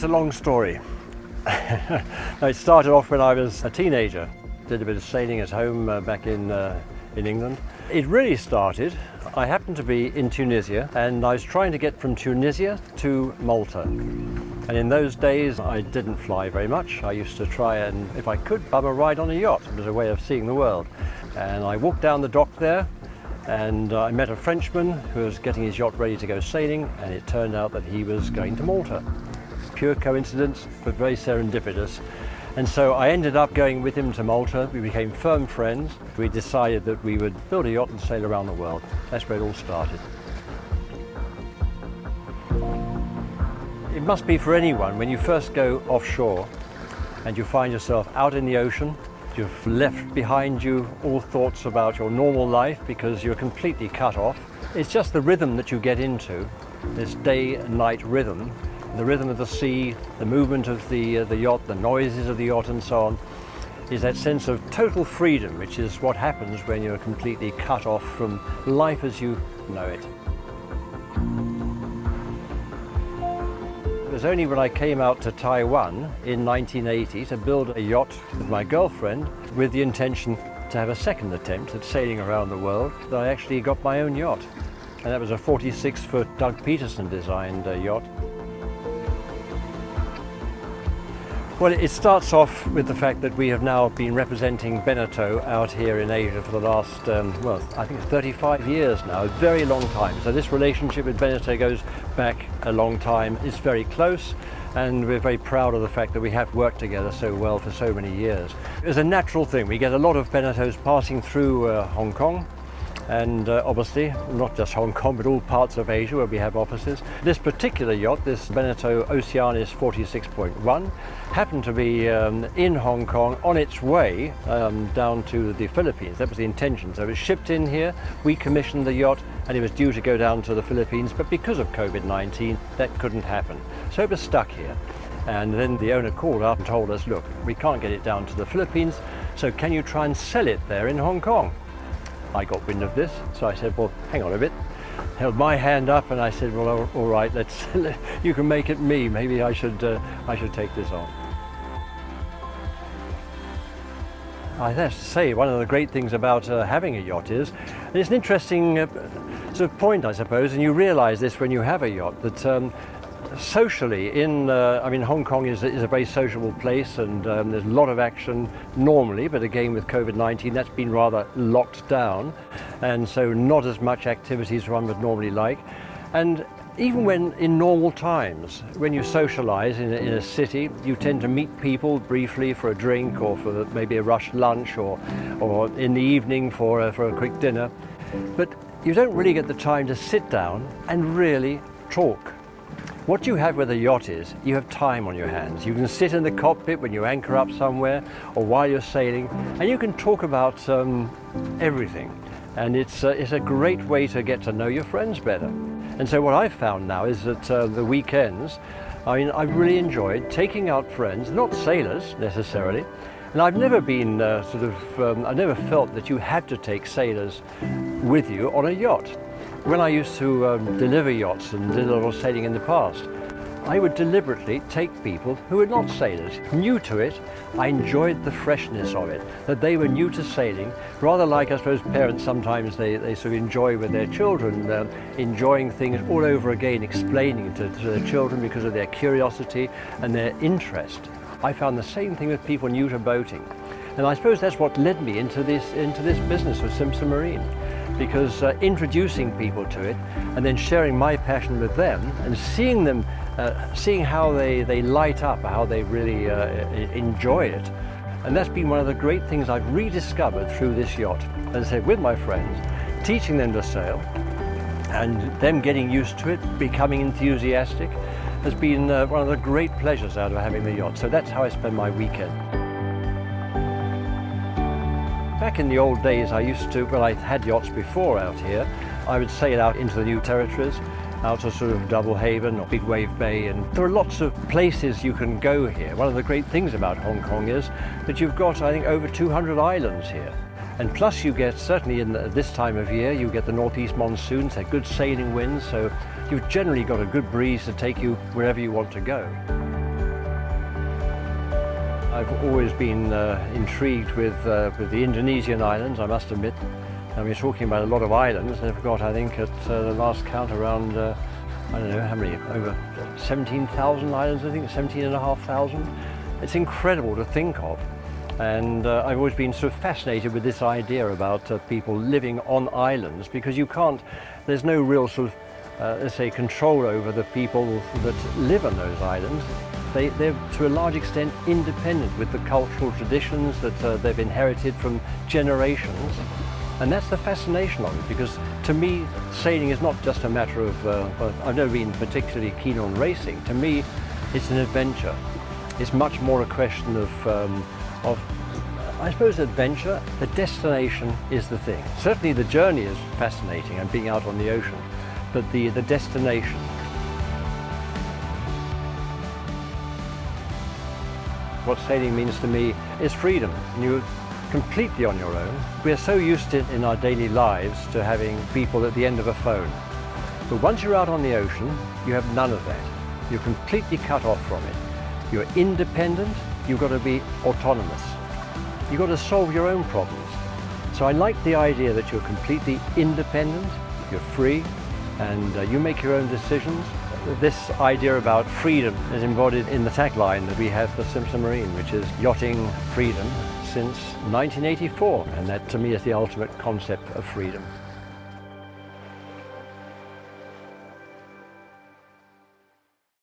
it's a long story. It started off when I was a teenager. Did a bit of sailing at home back in England. It really started, I happened to be in Tunisia and I was trying to get from Tunisia to Malta. And in those days I didn't fly very much. I used to try and, if I could, bum a ride on a yacht. It was a way of seeing the world. And I walked down the dock there and I met a Frenchman who was getting his yacht ready to go sailing, and it turned out that he was going to Malta. Pure coincidence, but very serendipitous. And so I ended up going with him to Malta. We became firm friends. We decided that we would build a yacht and sail around the world. That's where it all started. It must be for anyone when you first go offshore and you find yourself out in the ocean. You've left behind you all thoughts about your normal life because you're completely cut off. It's just the rhythm that you get into, this day and night rhythm. The rhythm of the sea, the movement of the yacht, the noises of the yacht and so on, is that sense of total freedom, which is what happens when you're completely cut off from life as you know it. It was only when I came out to Taiwan in 1980 to build a yacht with my girlfriend with the intention to have a second attempt at sailing around the world that I actually got my own yacht. And that was a 46-foot Doug Peterson designed yacht. Well, it starts off with the fact that we have now been representing Beneteau out here in Asia for the last, well, I think it's 35 years now, a very long time. So this relationship with Beneteau goes back a long time. It's very close, and we're very proud of the fact that we have worked together so well for so many years. It's a natural thing. We get a lot of Beneteaus passing through Hong Kong. And obviously, not just Hong Kong, but all parts of Asia where we have offices. This particular yacht, this Beneteau Oceanis 46.1, happened to be in Hong Kong on its way down to the Philippines. That was the intention. So it was shipped in here, we commissioned the yacht, and it was due to go down to the Philippines, but because of COVID-19, that couldn't happen. So it was stuck here. And then the owner called up and told us, look, we can't get it down to the Philippines, so can you try and sell it there in Hong Kong? I got wind of this, so I said, well, hang on a bit. Held my hand up and I said, well, all right, you can make it me. Maybe I should take this on. I have to say, one of the great things about having a yacht is, and it's an interesting sort of point, I suppose, and you realize this when you have a yacht, that socially, I mean, Hong Kong is a very sociable place, and there's a lot of action normally, but again with COVID-19 that's been rather locked down, and so not as much activity as one would normally like. And even when in normal times, when you socialize in a city, you tend to meet people briefly for a drink or for maybe a rushed lunch or in the evening for a quick dinner, but you don't really get the time to sit down and really talk. What you have with a yacht is, you have time on your hands. You can sit in the cockpit when you anchor up somewhere or while you're sailing, and you can talk about everything. And it's a great way to get to know your friends better. And so what I've found now is that the weekends, I mean, I've really enjoyed taking out friends, not sailors necessarily, and I've never been I've never felt that you had to take sailors with you on a yacht. When I used to deliver yachts and did a lot of sailing in the past, I would deliberately take people who were not sailors, new to it. I enjoyed the freshness of it, that they were new to sailing, rather like, I suppose, parents sometimes they sort of enjoy with their children, enjoying things all over again, explaining to their children because of their curiosity and their interest. I found the same thing with people new to boating. And I suppose that's what led me into this business of Simpson Marine. Because introducing people to it and then sharing my passion with them and seeing them, seeing how they light up, how they really enjoy it. And that's been one of the great things I've rediscovered through this yacht. As I said, with my friends, teaching them to sail and them getting used to it, becoming enthusiastic, has been one of the great pleasures out of having the yacht. So that's how I spend my weekend. Back in the old days, I used to, well, I had yachts before out here. I would sail out into the new territories, out to sort of Double Haven or Big Wave Bay, and there are lots of places you can go here. One of the great things about Hong Kong is that you've got, I think, over 200 islands here. And plus you get, certainly in this time of year, you get the northeast monsoons, they're good sailing winds, so you've generally got a good breeze to take you wherever you want to go. I've always been intrigued with the Indonesian islands, I must admit. And we're talking about a lot of islands. They've got, I think, at the last count around, I don't know how many, over 17,000 islands, I think, 17,500. It's incredible to think of. And I've always been sort of fascinated with this idea about people living on islands, because you can't, there's no real sort of, let's say, control over the people that live on those islands. They're to a large extent independent with the cultural traditions that they've inherited from generations. And that's the fascination of it, because to me, sailing is not just a matter of, I've never been particularly keen on racing. To me, it's an adventure. It's much more a question of, I suppose, adventure. The destination is the thing. Certainly the journey is fascinating and being out on the ocean, but the destination. What sailing means to me is freedom. You're completely on your own. We're so used to in our daily lives to having people at the end of a phone. But once you're out on the ocean, you have none of that. You're completely cut off from it. You're independent. You've got to be autonomous. You've got to solve your own problems. So I like the idea that you're completely independent, you're free, and you make your own decisions. This idea about freedom is embodied in the tagline that we have for Simpson Marine, which is yachting freedom since 1984. And that to me is the ultimate concept of freedom.